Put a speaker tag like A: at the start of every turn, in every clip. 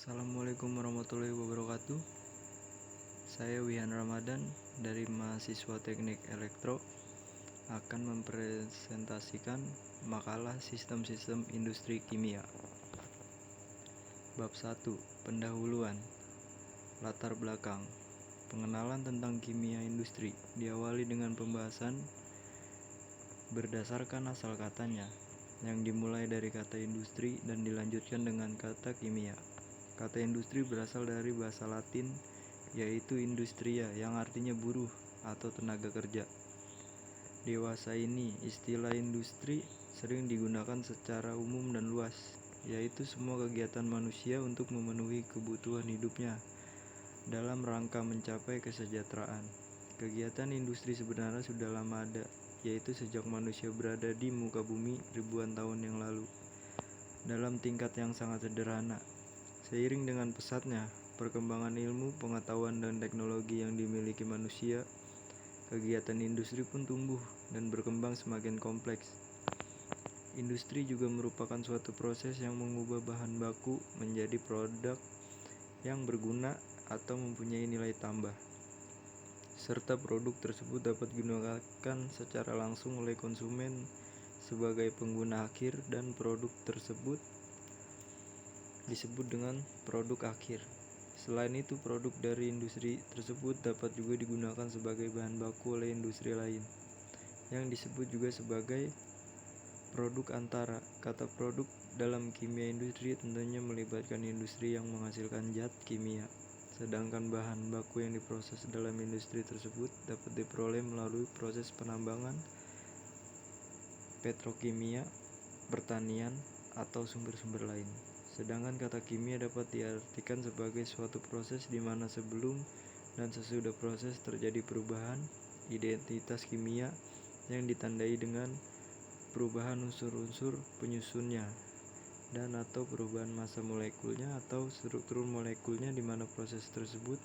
A: Assalamualaikum warahmatullahi wabarakatuh. Saya Wihan Ramadan dari mahasiswa Teknik Elektro akan mempresentasikan makalah Sistem-Sistem Industri Kimia. Bab 1. Pendahuluan. Latar belakang. Pengenalan tentang kimia industri diawali dengan pembahasan berdasarkan asal katanya, yang dimulai dari kata industri dan dilanjutkan dengan kata kimia. Kata industri berasal dari bahasa Latin, yaitu industria, yang artinya buruh atau tenaga kerja. Dewasa ini, istilah industri sering digunakan secara umum dan luas, yaitu semua kegiatan manusia untuk memenuhi kebutuhan hidupnya dalam rangka mencapai kesejahteraan. Kegiatan industri sebenarnya sudah lama ada, yaitu sejak manusia berada di muka bumi ribuan tahun yang lalu, dalam tingkat yang sangat sederhana. Seiring dengan pesatnya perkembangan ilmu, pengetahuan, dan teknologi yang dimiliki manusia, kegiatan industri pun tumbuh dan berkembang semakin kompleks. Industri juga merupakan suatu proses yang mengubah bahan baku menjadi produk yang berguna atau mempunyai nilai tambah, serta produk tersebut dapat digunakan secara langsung oleh konsumen sebagai pengguna akhir, dan produk tersebut disebut dengan produk akhir. Selain itu, produk dari industri tersebut dapat juga digunakan sebagai bahan baku oleh industri lain, yang disebut juga sebagai produk antara. Kata produk dalam kimia industri tentunya melibatkan industri yang menghasilkan zat kimia, sedangkan bahan baku yang diproses dalam industri tersebut dapat diperoleh melalui proses penambangan, petrokimia, pertanian, atau sumber-sumber lain. Sedangkan kata kimia dapat diartikan sebagai suatu proses di mana sebelum dan sesudah proses terjadi perubahan identitas kimia yang ditandai dengan perubahan unsur-unsur penyusunnya dan atau perubahan massa molekulnya atau struktur molekulnya, di mana proses tersebut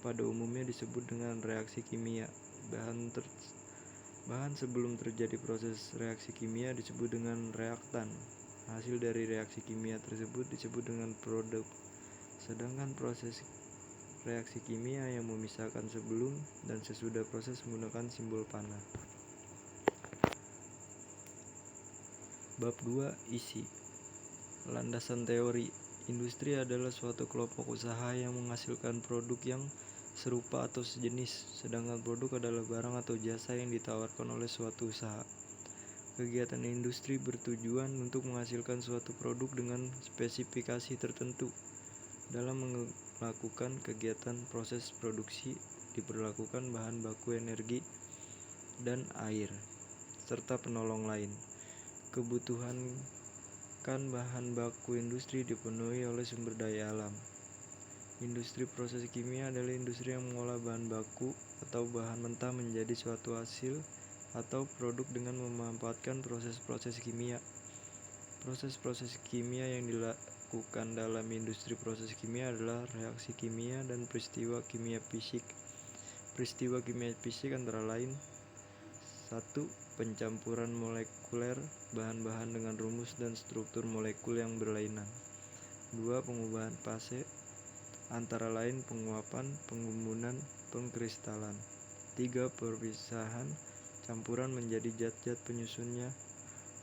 A: pada umumnya disebut dengan reaksi kimia. Bahan sebelum terjadi proses reaksi kimia disebut dengan reaktan. Hasil dari reaksi kimia tersebut disebut dengan produk. Sedangkan proses reaksi kimia yang memisahkan sebelum dan sesudah proses menggunakan simbol panah. Bab 2. Isi. Landasan teori. Industri adalah suatu kelompok usaha yang menghasilkan produk yang serupa atau sejenis, sedangkan produk adalah barang atau jasa yang ditawarkan oleh suatu usaha. Kegiatan industri bertujuan untuk menghasilkan suatu produk dengan spesifikasi tertentu. Dalam melakukan kegiatan proses produksi, diperlakukan bahan baku energi dan air, serta penolong lain. Kebutuhan bahan baku industri dipenuhi oleh sumber daya alam. Industri proses kimia adalah industri yang mengolah bahan baku atau bahan mentah menjadi suatu hasil atau produk dengan memanfaatkan proses-proses kimia. Proses-proses kimia yang dilakukan dalam industri proses kimia adalah reaksi kimia dan peristiwa kimia fisik. Peristiwa kimia fisik antara lain: 1. Pencampuran molekuler bahan-bahan dengan rumus dan struktur molekul yang berlainan. 2. Pengubahan fase, antara lain penguapan, pengumbunan, pengkristalan. 3. Perpisahan campuran menjadi zat-zat penyusunnya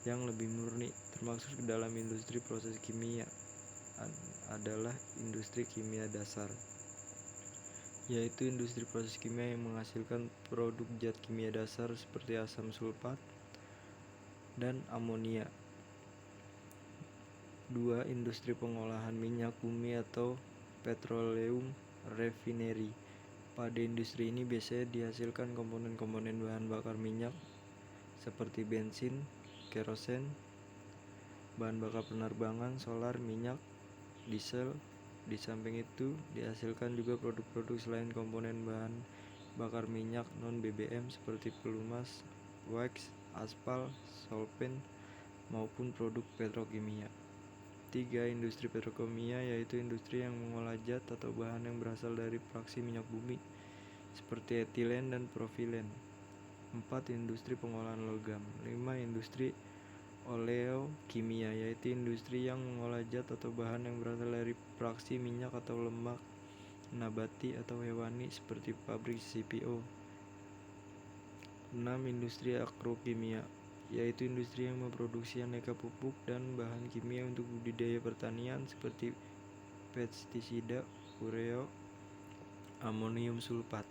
A: yang lebih murni. Termasuk ke dalam industri proses kimia adalah industri kimia dasar, yaitu industri proses kimia yang menghasilkan produk zat kimia dasar seperti asam sulfat dan amonia. 2. Industri pengolahan minyak bumi atau petroleum refinery. Pada industri ini biasanya dihasilkan komponen-komponen bahan bakar minyak seperti bensin, kerosen, bahan bakar penerbangan, solar, minyak, diesel. Di samping itu dihasilkan juga produk-produk selain komponen bahan bakar minyak non-BBM seperti pelumas, wax, aspal, solvent, maupun produk petrokimia. 3. Industri petrokimia, yaitu industri yang mengolah zat atau bahan yang berasal dari fraksi minyak bumi seperti etilen dan propilen. 4. Industri pengolahan logam. 5. Industri oleokimia, yaitu industri yang mengolah zat atau bahan yang berasal dari ekstraksi minyak atau lemak nabati atau hewani seperti pabrik CPO. 6. Industri agrokimia, yaitu industri yang memproduksi aneka pupuk dan bahan kimia untuk budidaya pertanian seperti pestisida, urea, amonium sulfat.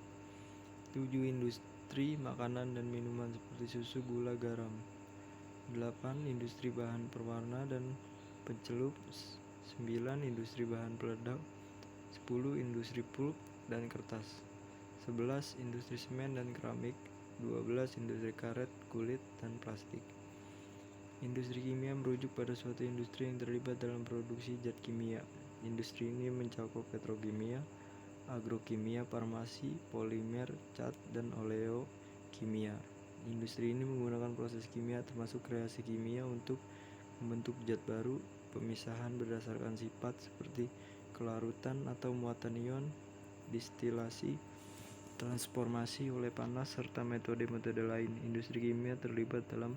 A: 7. Industri makanan dan minuman seperti susu, gula, garam. 8. Industri bahan pewarna dan pencelup. 9. Industri bahan peledak. 10. Industri pulp dan kertas. 11. Industri semen dan keramik. 12. Industri karet, kulit, dan plastik. Industri kimia merujuk pada suatu industri yang terlibat dalam produksi zat kimia. Industri ini mencakup petrokimia, agrokimia, farmasi, polimer, cat, dan oleokimia. Industri ini menggunakan proses kimia termasuk reaksi kimia untuk membentuk zat baru, pemisahan berdasarkan sifat seperti kelarutan atau muatan ion, distilasi, transformasi oleh panas, serta metode-metode lain. Industri kimia terlibat dalam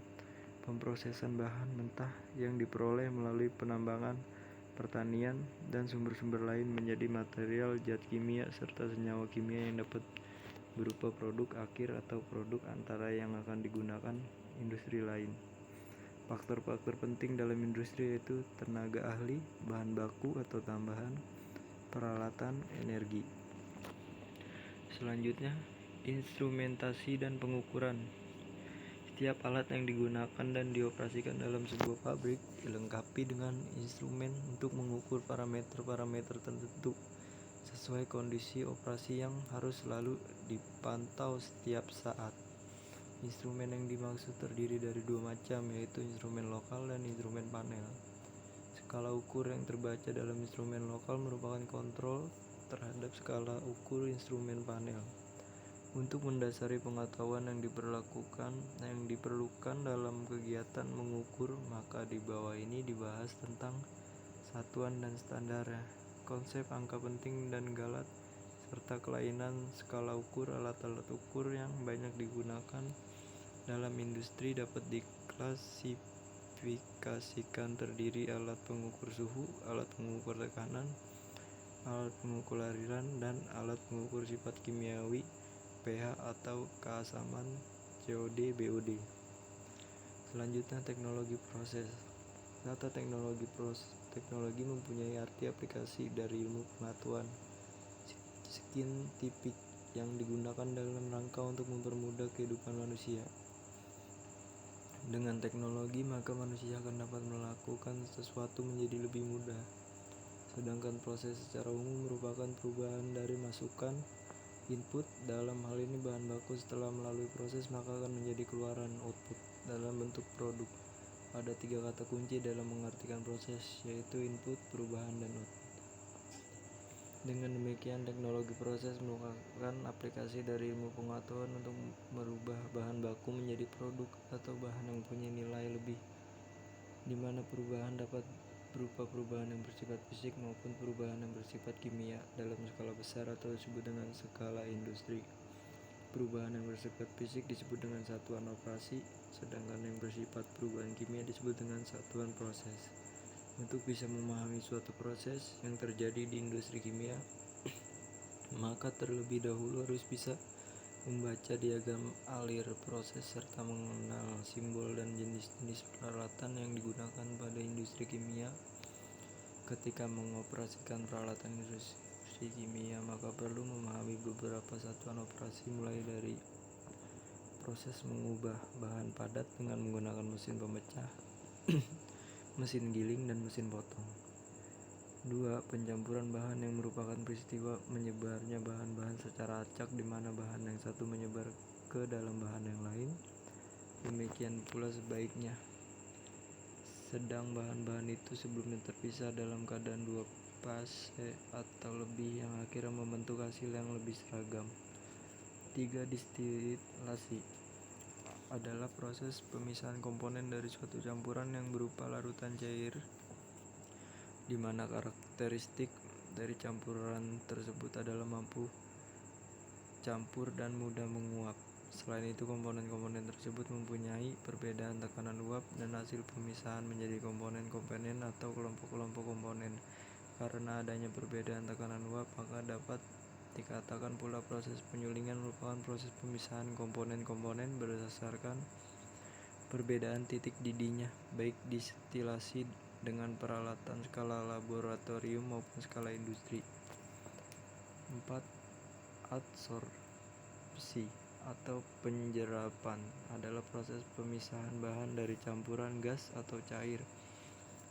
A: pemrosesan bahan mentah yang diperoleh melalui penambangan, pertanian, dan sumber-sumber lain menjadi material zat kimia serta senyawa kimia yang dapat berupa produk akhir atau produk antara yang akan digunakan industri lain. Faktor-faktor penting dalam industri yaitu tenaga ahli, bahan baku atau tambahan, peralatan, energi. Selanjutnya, instrumentasi dan pengukuran. Setiap alat yang digunakan dan dioperasikan dalam sebuah pabrik dilengkapi dengan instrumen untuk mengukur parameter-parameter tertentu sesuai kondisi operasi yang harus selalu dipantau setiap saat. Instrumen yang dimaksud terdiri dari dua macam, yaitu instrumen lokal dan instrumen panel. Skala ukur yang terbaca dalam instrumen lokal merupakan kontrol terhadap skala ukur instrumen panel. Untuk mendasari pengetahuan yang diperlukan dalam kegiatan mengukur, maka di bawah ini dibahas tentang satuan dan standarnya, konsep angka penting dan galat, serta kelainan skala ukur. Alat-alat ukur yang banyak digunakan dalam industri dapat diklasifikasikan terdiri alat pengukur suhu, alat pengukur tekanan, alat pengukur aliran, dan alat pengukur sifat kimiawi, pH atau keasaman, COD, BOD. Selanjutnya, teknologi proses. Kata teknologi mempunyai arti aplikasi dari ilmu pengetahuan saintifik yang digunakan dalam rangka untuk mempermudah kehidupan manusia. Dengan teknologi, maka manusia akan dapat melakukan sesuatu menjadi lebih mudah. Sedangkan proses secara umum merupakan perubahan dari masukan input, dalam hal ini bahan baku, setelah melalui proses maka akan menjadi keluaran output dalam bentuk produk. Ada 3 kata kunci dalam mengartikan proses, yaitu input, perubahan, dan output. Dengan demikian, teknologi proses merupakan aplikasi dari ilmu pengetahuan untuk merubah bahan baku menjadi produk atau bahan yang mempunyai nilai lebih, di mana perubahan dapat berupa perubahan yang bersifat fisik maupun perubahan yang bersifat kimia dalam skala besar atau disebut dengan skala industri. Perubahan yang bersifat fisik disebut dengan satuan operasi, sedangkan yang bersifat perubahan kimia disebut dengan satuan proses. Untuk bisa memahami suatu proses yang terjadi di industri kimia, maka terlebih dahulu harus bisa membaca diagram alir proses serta mengenal simbol dan jenis-jenis peralatan yang digunakan pada industri kimia. Ketika mengoperasikan peralatan industri kimia, maka perlu memahami beberapa satuan operasi, mulai dari proses mengubah bahan padat dengan menggunakan mesin pemecah, mesin giling, dan mesin potong. 2. Pencampuran bahan, yang merupakan peristiwa menyebarnya bahan-bahan secara acak di mana bahan yang satu menyebar ke dalam bahan yang lain. Demikian pula sebaiknya. Sedang bahan-bahan itu sebelumnya terpisah dalam keadaan 2 fase atau lebih yang akhirnya membentuk hasil yang lebih seragam. 3. Distilasi adalah proses pemisahan komponen dari suatu campuran yang berupa larutan cair, di mana karakteristik dari campuran tersebut adalah mampu campur dan mudah menguap. Selain itu, komponen-komponen tersebut mempunyai perbedaan tekanan uap dan hasil pemisahan menjadi komponen-komponen atau kelompok-kelompok komponen. Karena adanya perbedaan tekanan uap, maka dapat dikatakan pula proses penyulingan merupakan proses pemisahan komponen-komponen berdasarkan perbedaan titik didihnya, baik distilasi dengan peralatan skala laboratorium maupun skala industri. 4. Adsorpsi atau penjerapan adalah proses pemisahan bahan dari campuran gas atau cair.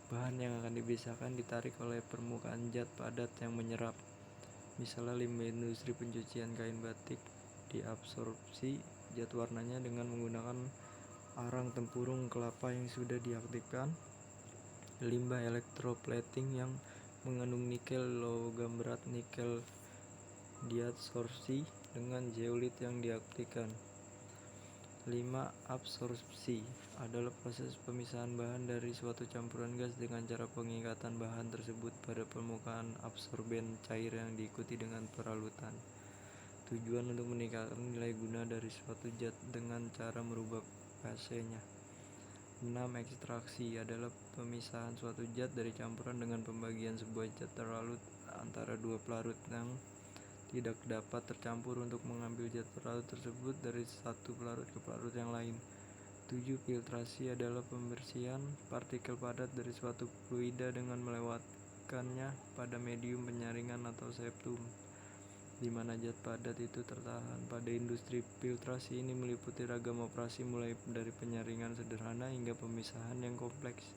A: Bahan yang akan dipisahkan ditarik oleh permukaan zat padat yang menyerap. Misalnya limbah industri pencucian kain batik diabsorpsi zat warnanya dengan menggunakan arang tempurung kelapa yang sudah diaktifkan. Limbah elektroplating yang mengandung nikel logam berat nikel diadsorpsi dengan zeolit yang diaktifkan. 5. Absorpsi adalah proses pemisahan bahan dari suatu campuran gas dengan cara pengikatan bahan tersebut pada permukaan absorben cair yang diikuti dengan peralutan. Tujuan untuk meningkatkan nilai guna dari suatu zat dengan cara merubah pH-nya. 6. Ekstraksi adalah pemisahan suatu zat dari campuran dengan pembagian sebuah zat terlarut antara dua pelarut yang tidak dapat tercampur untuk mengambil zat pelarut tersebut dari satu pelarut ke pelarut yang lain. 7. Filtrasi adalah pembersihan partikel padat dari suatu fluida dengan melewatkannya pada medium penyaringan atau septum, di mana zat padat itu tertahan. Pada industri, filtrasi ini meliputi ragam operasi mulai dari penyaringan sederhana hingga pemisahan yang kompleks.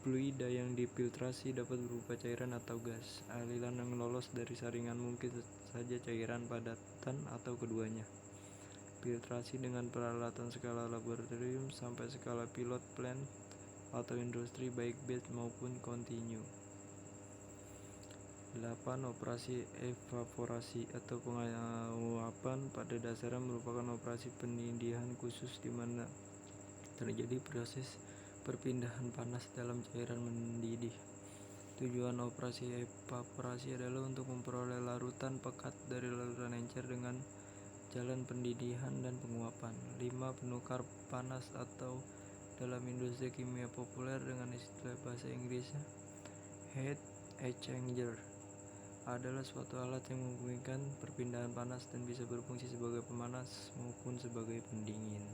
A: Fluida yang difiltrasi dapat berupa cairan atau gas. Aliran yang lolos dari saringan mungkin saja cairan padatan atau keduanya. Filtrasi dengan peralatan skala laboratorium sampai skala pilot plant atau industri baik batch maupun continue. 8. Operasi evaporasi atau penguapan pada dasarnya merupakan operasi penindihan khusus di mana terjadi proses perpindahan panas dalam cairan mendidih. Tujuan operasi evaporasi adalah untuk memperoleh larutan pekat dari larutan encer dengan jalan pendidihan dan penguapan. 5. Penukar panas atau dalam industri kimia populer dengan istilah bahasa Inggrisnya heat exchanger adalah suatu alat yang memungkinkan perpindahan panas dan bisa berfungsi sebagai pemanas maupun sebagai pendingin.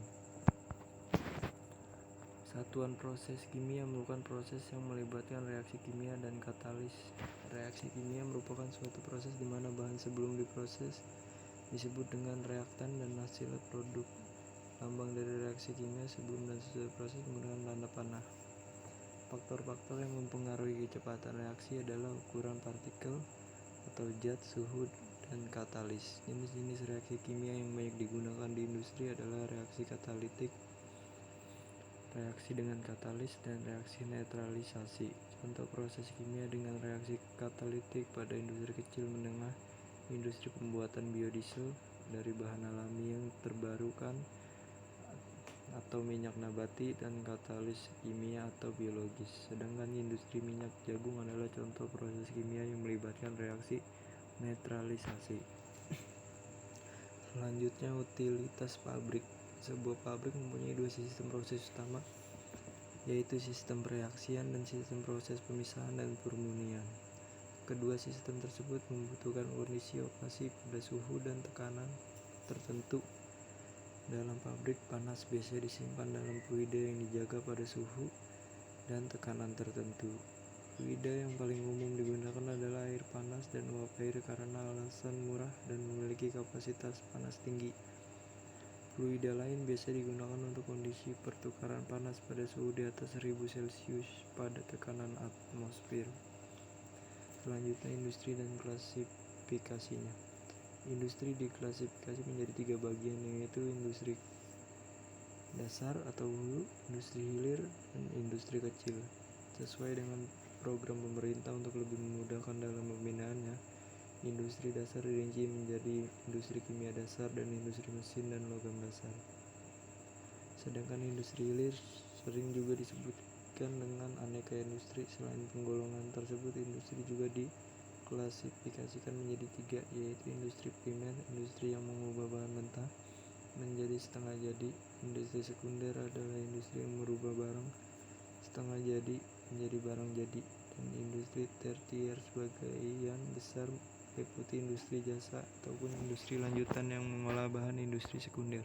A: Satuan proses kimia merupakan proses yang melibatkan reaksi kimia dan katalis. Reaksi kimia merupakan suatu proses di mana bahan sebelum diproses disebut dengan reaktan dan hasil produk. Lambang dari reaksi kimia sebelum dan sesudah proses menggunakan tanda panah. Faktor-faktor yang mempengaruhi kecepatan reaksi adalah ukuran partikel atau zat, suhu, dan katalis. Jenis-jenis reaksi kimia yang banyak digunakan di industri adalah reaksi katalitik, reaksi dengan katalis, dan reaksi netralisasi. Contoh proses kimia dengan reaksi katalitik pada industri kecil menengah, industri pembuatan biodiesel dari bahan alami yang terbarukan atau minyak nabati, dan katalis kimia atau biologis. Sedangkan industri minyak jagung adalah contoh proses kimia yang melibatkan reaksi netralisasi. Selanjutnya, utilitas pabrik. Sebuah pabrik mempunyai dua sistem proses utama, yaitu sistem pereaksian dan sistem proses pemisahan dan permurnian. Kedua sistem tersebut membutuhkan kondisi operasi pada suhu dan tekanan tertentu. Dalam pabrik, panas biasanya disimpan dalam fluida yang dijaga pada suhu dan tekanan tertentu. Fluida yang paling umum digunakan adalah air panas dan uap air karena alasan murah dan memiliki kapasitas panas tinggi. Fluida lain biasa digunakan untuk kondisi pertukaran panas pada suhu di atas 1000 Celcius pada tekanan atmosfer. Selanjutnya, industri dan klasifikasinya. Industri diklasifikasi menjadi 3 bagian, yaitu industri dasar atau hulu, industri hilir, dan industri kecil. Sesuai dengan program pemerintah untuk lebih memudahkan dalam pembinaannya, industri dasar dirinci menjadi industri kimia dasar dan industri mesin dan logam dasar. Sedangkan industri hilir sering juga disebutkan dengan aneka industri. Selain penggolongan tersebut, industri juga diklasifikasikan menjadi 3, yaitu industri primer, industri yang mengubah bahan mentah menjadi setengah jadi. Industri sekunder adalah industri yang merubah barang setengah jadi menjadi barang jadi. dan industri tersier sebagian besar meliputi industri jasa ataupun industri lanjutan yang mengolah bahan industri sekunder.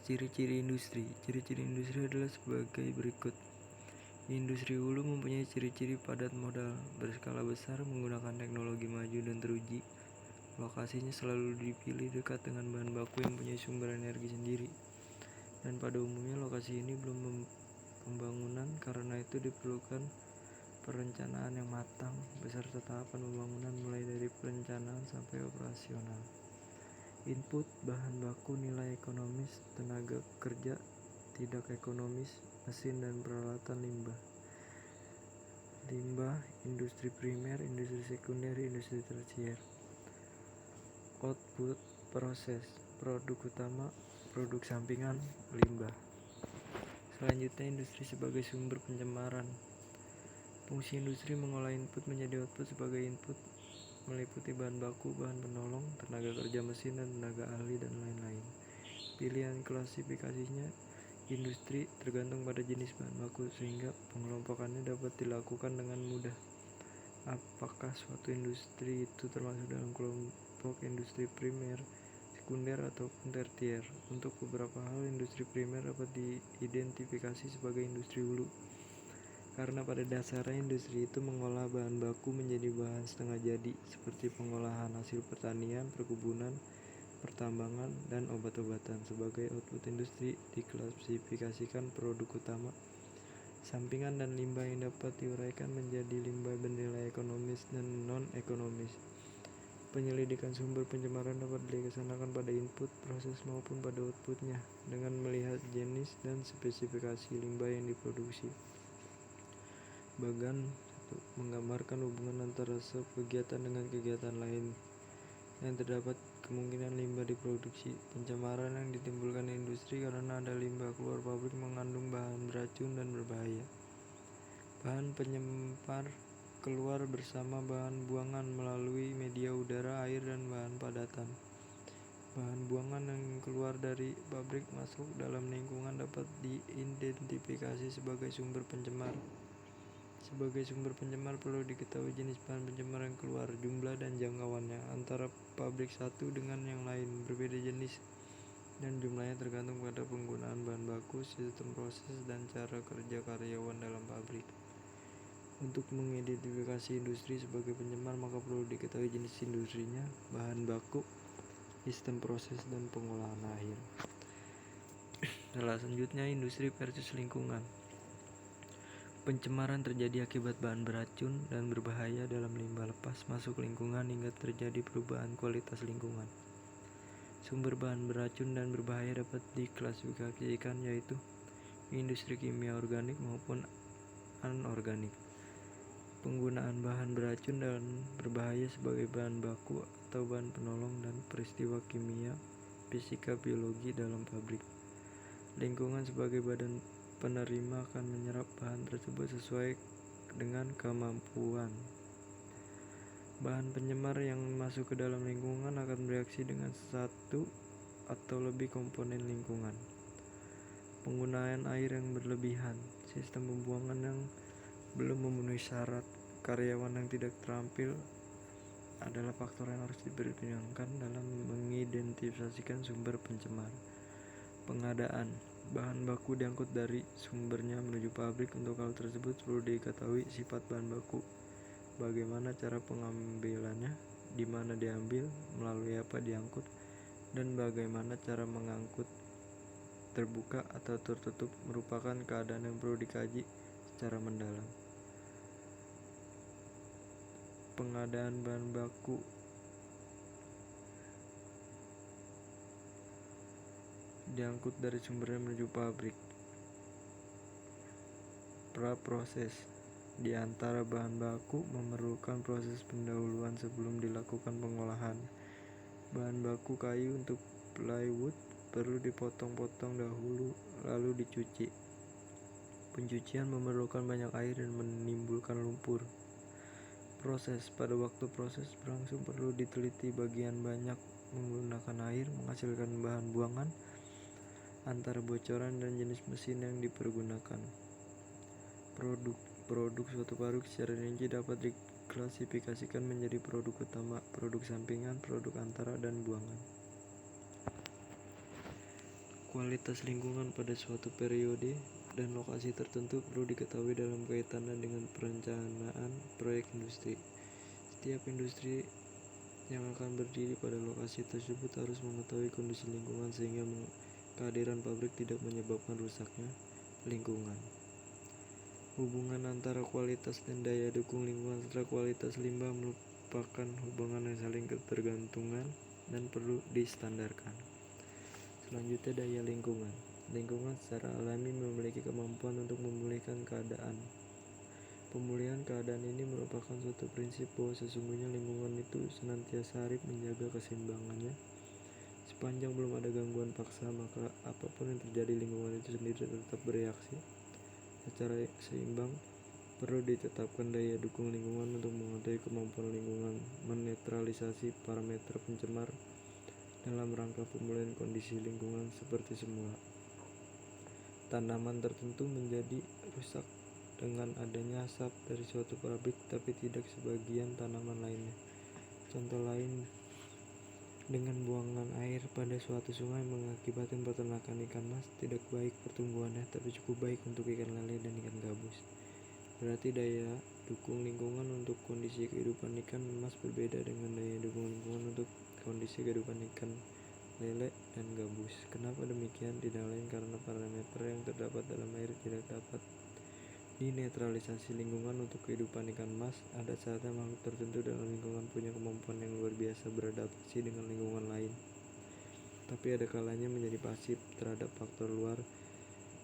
A: Ciri-ciri industri. Ciri-ciri industri adalah sebagai berikut. Industri hulu mempunyai ciri-ciri padat modal, berskala besar, menggunakan teknologi maju dan teruji. Lokasinya selalu dipilih dekat dengan bahan baku yang mempunyai sumber energi sendiri. Dan pada umumnya lokasi ini belum pembangunan, karena itu diperlukan perencanaan yang matang beserta tahapan pembangunan mulai dari perencanaan sampai operasional. Input bahan baku, nilai ekonomis, tenaga kerja tidak ekonomis, mesin dan peralatan, limbah, industri primer, industri sekunder, industri tersier. Output, proses, produk utama, produk sampingan, limbah. Selanjutnya, industri sebagai sumber pencemaran. Fungsi industri mengolah input menjadi output. Sebagai input meliputi bahan baku, bahan penolong, tenaga kerja mesin, dan tenaga ahli, dan lain-lain. Pilihan klasifikasinya industri tergantung pada jenis bahan baku, sehingga pengelompokannya dapat dilakukan dengan mudah. Apakah suatu industri itu termasuk dalam kelompok industri primer, sekunder, ataupun tersier? Untuk beberapa hal, industri primer dapat diidentifikasi sebagai industri hulu, karena pada dasarnya industri itu mengolah bahan baku menjadi bahan setengah jadi, seperti pengolahan hasil pertanian, perkebunan, pertambangan, dan obat-obatan. Sebagai output industri diklasifikasikan produk utama, sampingan, dan limbah yang dapat diuraikan menjadi limbah bernilai ekonomis dan non-ekonomis. Penyelidikan sumber pencemaran dapat dilaksanakan pada input, proses, maupun pada outputnya dengan melihat jenis dan spesifikasi limbah yang diproduksi. Bagan 1. Menggambarkan hubungan antara suatu kegiatan dengan kegiatan lain yang terdapat kemungkinan limbah diproduksi. Pencemaran yang ditimbulkan industri karena ada limbah keluar pabrik mengandung bahan beracun dan berbahaya. Bahan penyempar keluar bersama bahan buangan melalui media udara, air, dan bahan padatan. Bahan buangan yang keluar dari pabrik masuk dalam lingkungan dapat diidentifikasi sebagai sumber pencemar. Sebagai sumber pencemar perlu diketahui jenis bahan pencemar yang keluar, jumlah dan jangkauannya. Antara pabrik satu dengan yang lain berbeda jenis dan jumlahnya tergantung pada penggunaan bahan baku, sistem proses, dan cara kerja karyawan dalam pabrik. Untuk mengidentifikasi industri sebagai pencemar, maka perlu diketahui jenis industrinya, bahan baku, sistem proses, dan pengolahan akhir. Selanjutnya, industri versus lingkungan. Pencemaran terjadi akibat bahan beracun dan berbahaya dalam limbah lepas masuk lingkungan hingga terjadi perubahan kualitas lingkungan. Sumber bahan beracun dan berbahaya dapat diklasifikasikan yaitu industri kimia organik maupun anorganik. Penggunaan bahan beracun dan berbahaya sebagai bahan baku atau bahan penolong dan peristiwa kimia, fisika, biologi dalam pabrik. Lingkungan sebagai badan penerima akan menyerap bahan tersebut sesuai dengan kemampuan. Bahan pencemar yang masuk ke dalam lingkungan akan bereaksi dengan satu atau lebih komponen lingkungan. Penggunaan air yang berlebihan, sistem pembuangan yang belum memenuhi syarat, karyawan yang tidak terampil adalah faktor yang harus dipertimbangkan dalam mengidentifikasikan sumber pencemar. Pengadaan bahan baku diangkut dari sumbernya menuju pabrik. Untuk hal tersebut perlu diketahui sifat bahan baku, bagaimana cara pengambilannya, di mana diambil, melalui apa diangkut, dan bagaimana cara mengangkut. Terbuka atau tertutup merupakan keadaan yang perlu dikaji secara mendalam. Pengadaan bahan baku diangkut dari sumbernya menuju pabrik. Pra-proses. Di antara bahan baku memerlukan proses pendahuluan sebelum dilakukan pengolahan. Bahan baku kayu untuk plywood perlu dipotong-potong dahulu lalu dicuci. Pencucian memerlukan banyak air dan menimbulkan lumpur. Proses. Pada waktu proses berlangsung perlu diteliti bagian banyak menggunakan air, menghasilkan bahan buangan, antara bocoran dan jenis mesin yang dipergunakan. Produk. produk suatu pabrik secara rinci dapat diklasifikasikan menjadi produk utama, produk sampingan, produk antara, dan buangan. Kualitas lingkungan pada suatu periode dan lokasi tertentu perlu diketahui dalam kaitannya dengan perencanaan proyek industri. Setiap industri yang akan berdiri pada lokasi tersebut harus mengetahui kondisi lingkungan sehingga kehadiran pabrik tidak menyebabkan rusaknya lingkungan. Hubungan antara kualitas dan daya dukung lingkungan serta kualitas limbah merupakan hubungan yang saling ketergantungan dan perlu distandarkan. Selanjutnya, daya lingkungan. Lingkungan secara alami memiliki kemampuan untuk memulihkan keadaan. Pemulihan keadaan ini merupakan suatu prinsip bahwa sesungguhnya lingkungan itu senantiasa harus menjaga keseimbangannya. Sepanjang belum ada gangguan paksa, maka apapun yang terjadi lingkungan itu sendiri tetap bereaksi secara seimbang. Perlu ditetapkan daya dukung lingkungan untuk mengetahui kemampuan lingkungan menetralisasi parameter pencemar dalam rangka pemulihan kondisi lingkungan seperti semula. Tanaman tertentu menjadi rusak dengan adanya asap dari suatu pabrik, tapi tidak sebagian tanaman lainnya. Contoh lain, dengan buangan air pada suatu sungai mengakibatkan peternakan ikan mas, tidak baik pertumbuhannya, tapi cukup baik untuk ikan lele dan ikan gabus. Berarti daya dukung lingkungan untuk kondisi kehidupan ikan mas berbeda dengan daya dukung lingkungan untuk kondisi kehidupan ikan lele dan gabus. Kenapa demikian? Tidak lain karena parameter yang terdapat dalam air tidak dapat dinetralisasi lingkungan untuk kehidupan ikan mas. Ada saatnya makhluk tertentu dalam lingkungan punya kemampuan yang luar biasa beradaptasi dengan lingkungan lain, tapi ada kalanya menjadi pasif terhadap faktor luar.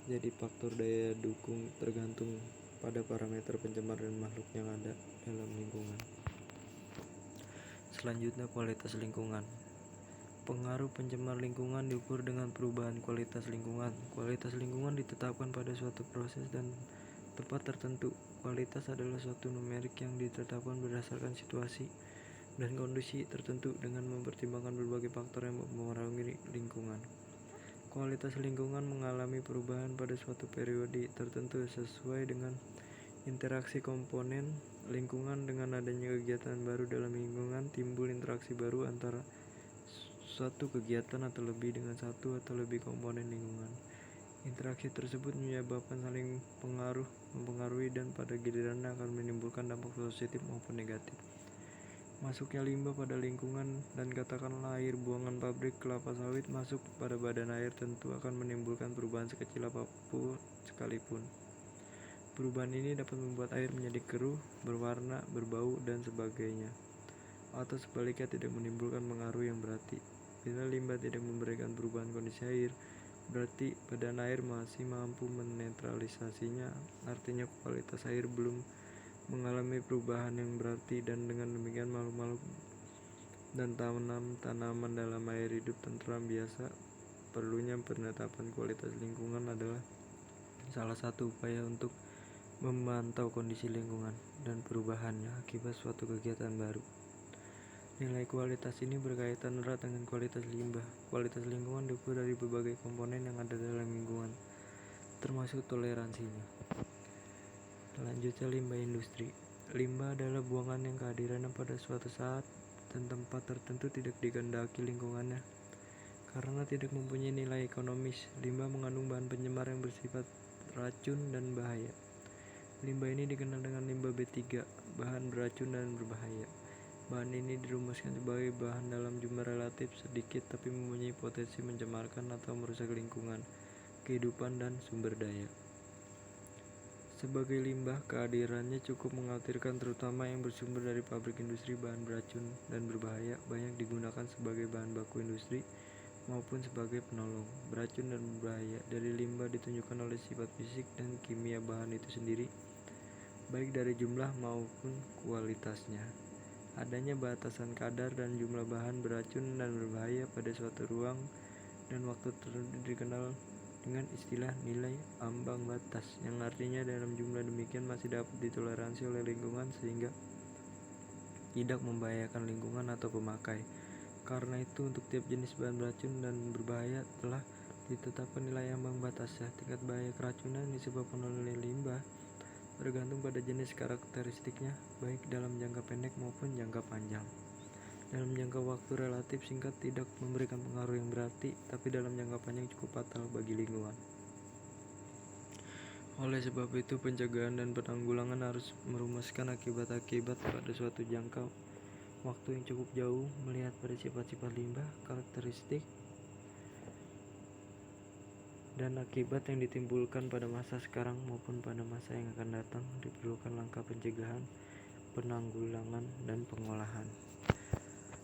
A: Jadi faktor daya dukung tergantung pada parameter pencemar dan makhluk yang ada dalam lingkungan. Selanjutnya, kualitas lingkungan. Pengaruh pencemar lingkungan diukur dengan perubahan kualitas lingkungan. Kualitas lingkungan ditetapkan pada suatu proses dan tempat tertentu. Kualitas adalah suatu numerik yang ditetapkan berdasarkan situasi dan kondisi tertentu dengan mempertimbangkan berbagai faktor yang mempengaruhi lingkungan. Kualitas lingkungan mengalami perubahan pada suatu periode tertentu sesuai dengan interaksi komponen lingkungan. Dengan adanya kegiatan baru dalam lingkungan, timbul interaksi baru antara suatu kegiatan atau lebih dengan satu atau lebih komponen lingkungan. Interaksi tersebut menyebabkan saling mempengaruhi dan pada gilirannya akan menimbulkan dampak positif maupun negatif. Masuknya limbah pada lingkungan dan katakanlah air buangan pabrik kelapa sawit masuk pada badan air tentu akan menimbulkan perubahan sekecil apapun sekalipun. Perubahan ini dapat membuat air menjadi keruh, berwarna, berbau, dan sebagainya, atau sebaliknya tidak menimbulkan pengaruh yang berarti. Bila limbah tidak memberikan perubahan kondisi air, berarti badan air masih mampu menetralisasinya, artinya kualitas air belum mengalami perubahan yang berarti, dan dengan demikian makhluk-makhluk dan tanaman dalam air hidup tentram biasa. Perlunya penetapan kualitas lingkungan adalah salah satu upaya untuk memantau kondisi lingkungan dan perubahannya akibat suatu kegiatan baru. Nilai kualitas ini berkaitan erat dengan kualitas limbah. Kualitas lingkungan diukur dari berbagai komponen yang ada dalam lingkungan, termasuk toleransinya. Selanjutnya, limbah industri. Limbah adalah buangan yang kehadirannya pada suatu saat dan tempat tertentu tidak dikehendaki lingkungannya. Karena tidak mempunyai nilai ekonomis, limbah mengandung bahan pencemar yang bersifat racun dan bahaya. Limbah ini dikenal dengan limbah B3, bahan beracun dan berbahaya. Bahan ini dirumuskan sebagai bahan dalam jumlah relatif sedikit tapi mempunyai potensi mencemarkan atau merusak lingkungan, kehidupan, dan sumber daya. Sebagai limbah, kehadirannya cukup mengkhawatirkan, terutama yang bersumber dari pabrik industri. Bahan beracun dan berbahaya banyak digunakan sebagai bahan baku industri maupun sebagai penolong. Beracun dan berbahaya dari limbah ditunjukkan oleh sifat fisik dan kimia bahan itu sendiri, baik dari jumlah maupun kualitasnya. Adanya batasan kadar dan jumlah bahan beracun dan berbahaya pada suatu ruang dan waktu tertentu dikenal dengan istilah nilai ambang batas, yang artinya dalam jumlah demikian masih dapat ditoleransi oleh lingkungan sehingga tidak membahayakan lingkungan atau pemakai. Karena itu untuk tiap jenis bahan beracun dan berbahaya telah ditetapkan nilai ambang batasnya. Tingkat bahaya keracunan disebabkan oleh limbah bergantung pada jenis karakteristiknya, baik dalam jangka pendek maupun jangka panjang. Dalam jangka waktu relatif singkat tidak memberikan pengaruh yang berarti, tapi dalam jangka panjang cukup fatal bagi lingkungan. Oleh sebab itu, pencegahan dan penanggulangan harus merumuskan akibat-akibat pada suatu jangka waktu yang cukup jauh, melihat pada sifat-sifat limbah, karakteristik, dan akibat yang ditimbulkan pada masa sekarang maupun pada masa yang akan datang. Diperlukan langkah pencegahan, penanggulangan, dan pengolahan.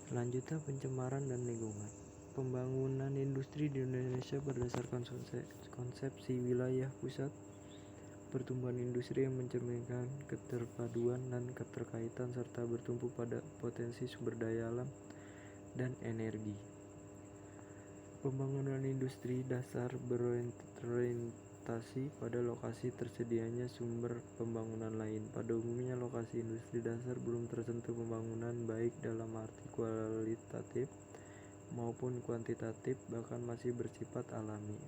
A: Selanjutnya, pencemaran dan lingkungan. Pembangunan industri di Indonesia berdasarkan konsepsi wilayah pusat, pertumbuhan industri yang mencerminkan keterpaduan dan keterkaitan serta bertumpu pada potensi sumber daya alam dan energi. Pembangunan industri dasar berorientasi pada lokasi tersedianya sumber pembangunan lain. Pada umumnya lokasi industri dasar belum tersentuh pembangunan baik dalam arti kualitatif maupun kuantitatif, bahkan masih bersifat alami.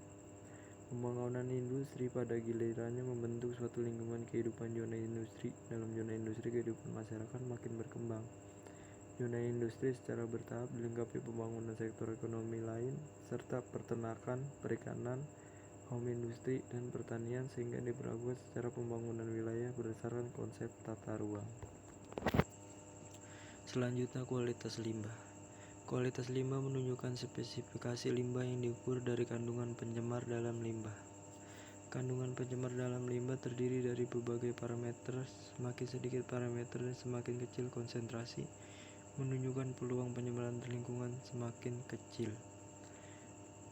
A: Pembangunan industri pada gilirannya membentuk suatu lingkungan kehidupan zona industri. Dalam zona industri kehidupan masyarakat makin berkembang. Zona industri secara bertahap dilengkapi pembangunan sektor ekonomi lain serta peternakan, perikanan, home industri, dan pertanian sehingga diperlakukan secara pembangunan wilayah berdasarkan konsep tata ruang. Selanjutnya, kualitas limbah. Kualitas limbah menunjukkan spesifikasi limbah yang diukur dari kandungan pencemar dalam limbah. Kandungan pencemar dalam limbah terdiri dari berbagai parameter. Semakin sedikit parameter dan semakin kecil konsentrasi, menunjukkan peluang pencemaran lingkungan semakin kecil.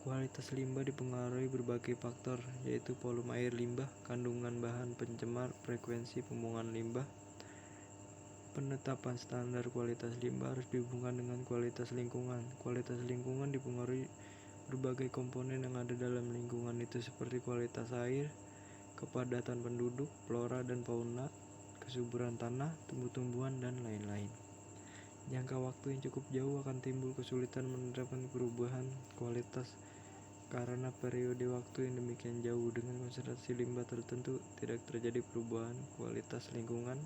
A: Kualitas limbah dipengaruhi berbagai faktor, yaitu volume air limbah, kandungan bahan pencemar, frekuensi pembuangan limbah. Penetapan standar kualitas limbah harus dihubungkan dengan kualitas lingkungan. Kualitas lingkungan dipengaruhi berbagai komponen yang ada dalam lingkungan itu seperti kualitas air, kepadatan penduduk, flora dan fauna, kesuburan tanah, tumbuh-tumbuhan, dan lain-lain. Jangka waktu yang cukup jauh akan timbul kesulitan menerapkan perubahan kualitas karena periode waktu yang demikian jauh. Dengan konsentrasi limbah tertentu tidak terjadi perubahan kualitas lingkungan,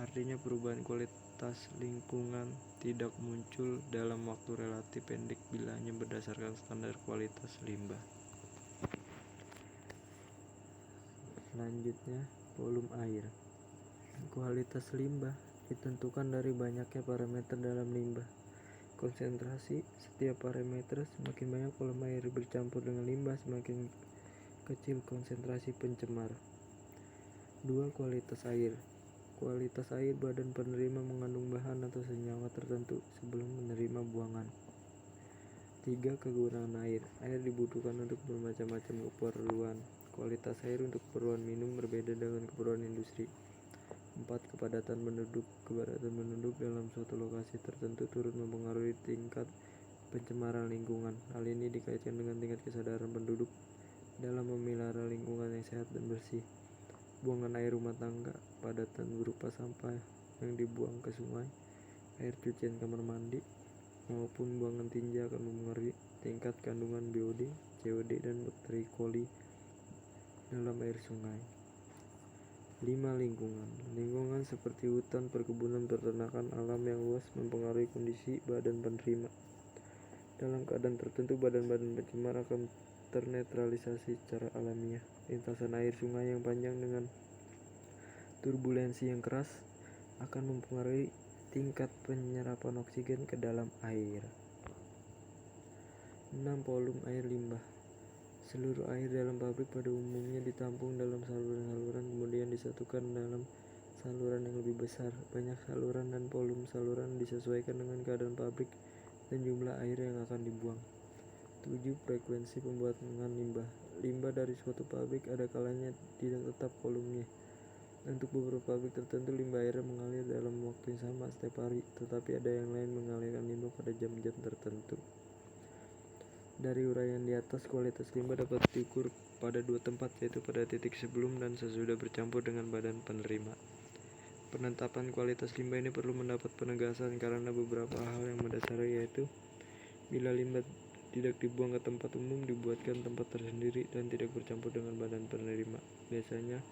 A: artinya perubahan kualitas lingkungan tidak muncul dalam waktu relatif pendek bila hanya berdasarkan standar kualitas limbah. Selanjutnya, volume air. Kualitas limbah ditentukan dari banyaknya parameter dalam limbah. Konsentrasi setiap parameter, semakin banyak volume air bercampur dengan limbah, semakin kecil konsentrasi pencemar. 2. Kualitas air. Kualitas air badan penerima mengandung bahan atau senyawa tertentu sebelum menerima buangan. 3. Kegunaan air. Air dibutuhkan untuk bermacam-macam keperluan. Kualitas air untuk keperluan minum berbeda dengan keperluan industri. 4. Kepadatan penduduk. Kepadatan penduduk dalam suatu lokasi tertentu turut mempengaruhi tingkat pencemaran lingkungan. Hal ini dikaitkan dengan tingkat kesadaran penduduk dalam memelihara lingkungan yang sehat dan bersih. Buangan air rumah tangga, padatan berupa sampah yang dibuang ke sungai, air cucian kamar mandi, maupun buangan tinja akan mempengaruhi tingkat kandungan BOD, COD, dan bakteri coli dalam air sungai. 5. Lingkungan. Lingkungan seperti hutan, perkebunan, peternakan, alam yang luas mempengaruhi kondisi badan penerima. Dalam keadaan tertentu, badan-badan pencemar akan ternetralisasi secara alamiah. Lintasan air sungai yang panjang dengan turbulensi yang keras akan mempengaruhi tingkat penyerapan oksigen ke dalam air. 6. Volume air limbah. Seluruh air dalam pabrik pada umumnya ditampung dalam saluran-saluran kemudian disatukan dalam saluran yang lebih besar. Banyak saluran dan volume saluran disesuaikan dengan keadaan pabrik dan jumlah air yang akan dibuang. 7. Frekuensi pembuangan limbah. Limbah dari suatu pabrik ada kalanya tidak tetap volumenya. Untuk beberapa pabrik tertentu limbah air mengalir dalam waktu yang sama setiap hari, tetapi ada yang lain mengalirkan limbah pada jam-jam tertentu. Dari uraian di atas, kualitas limbah dapat diukur pada 2 tempat, yaitu pada titik sebelum dan sesudah bercampur dengan badan penerima. Penetapan kualitas limbah ini perlu mendapat penegasan karena beberapa hal yang mendasari, yaitu bila limbah tidak dibuang ke tempat umum, dibuatkan tempat tersendiri dan tidak bercampur dengan badan penerima. Biasanya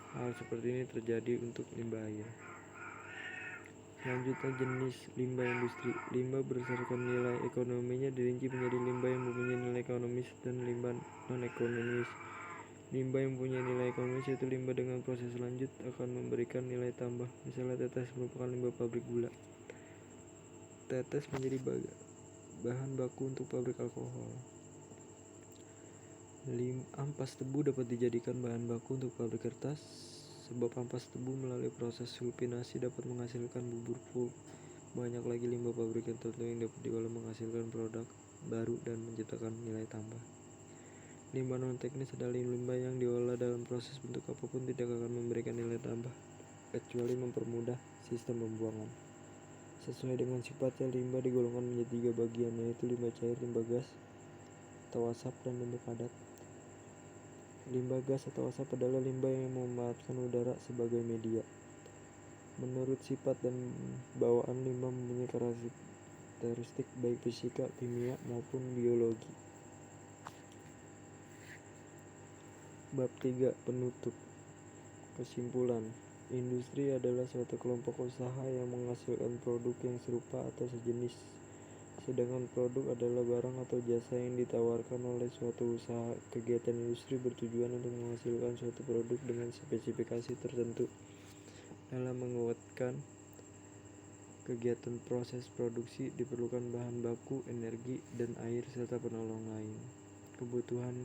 A: Hal seperti ini terjadi untuk limbah air. Selanjutnya, jenis limbah industri. Limbah berdasarkan nilai ekonominya dirinci menjadi limbah yang mempunyai nilai ekonomis dan limbah non-ekonomis. Limbah yang mempunyai nilai ekonomis yaitu limbah dengan proses lanjut akan memberikan nilai tambah. Misalnya tetes merupakan limbah pabrik gula. Tetes menjadi bahan baku untuk pabrik alkohol. Ampas tebu dapat dijadikan bahan baku untuk pabrik kertas, sebab ampas tebu melalui proses sulfinasi dapat menghasilkan bubur pulp. Banyak lagi limbah pabrik tertentu yang dapat diolah menghasilkan produk baru dan menciptakan nilai tambah. Limbah non-teknis adalah limbah yang diolah dalam proses bentuk apapun tidak akan memberikan nilai tambah, kecuali mempermudah sistem pembuangan. Sesuai dengan sifatnya, limbah digolongkan menjadi 3 bagian, yaitu limbah cair, limbah gas atau asap, dan limbah padat. Limbah gas atau asap adalah limbah yang memanfaatkan udara sebagai media. Menurut sifat dan bawaan limbah mempunyai karakteristik baik fisika, kimia, maupun biologi. Bab 3. Penutup. Kesimpulan. Industri adalah suatu kelompok usaha yang menghasilkan produk yang serupa atau sejenis. Sedangkan produk adalah barang atau jasa yang ditawarkan oleh suatu usaha. Kegiatan industri bertujuan untuk menghasilkan suatu produk dengan spesifikasi tertentu. Dalam menguatkan kegiatan proses produksi diperlukan bahan baku, energi, dan air serta penolong lain. Kebutuhan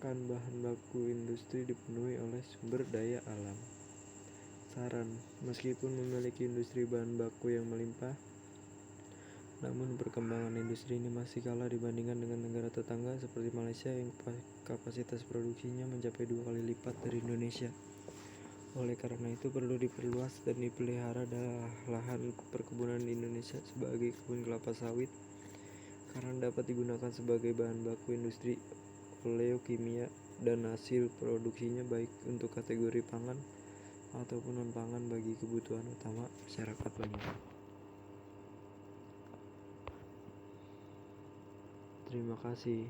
A: bahan baku industri dipenuhi oleh sumber daya alam. Saran, meskipun memiliki industri bahan baku yang melimpah, namun perkembangan industri ini masih kalah dibandingkan dengan negara tetangga seperti Malaysia yang kapasitas produksinya mencapai 2 kali lipat dari Indonesia. Oleh karena itu perlu diperluas dan dipelihara lahan perkebunan di Indonesia sebagai kebun kelapa sawit karena dapat digunakan sebagai bahan baku industri oleokimia dan hasil produksinya baik untuk kategori pangan ataupun non-pangan bagi kebutuhan utama masyarakat banyak. Terima kasih.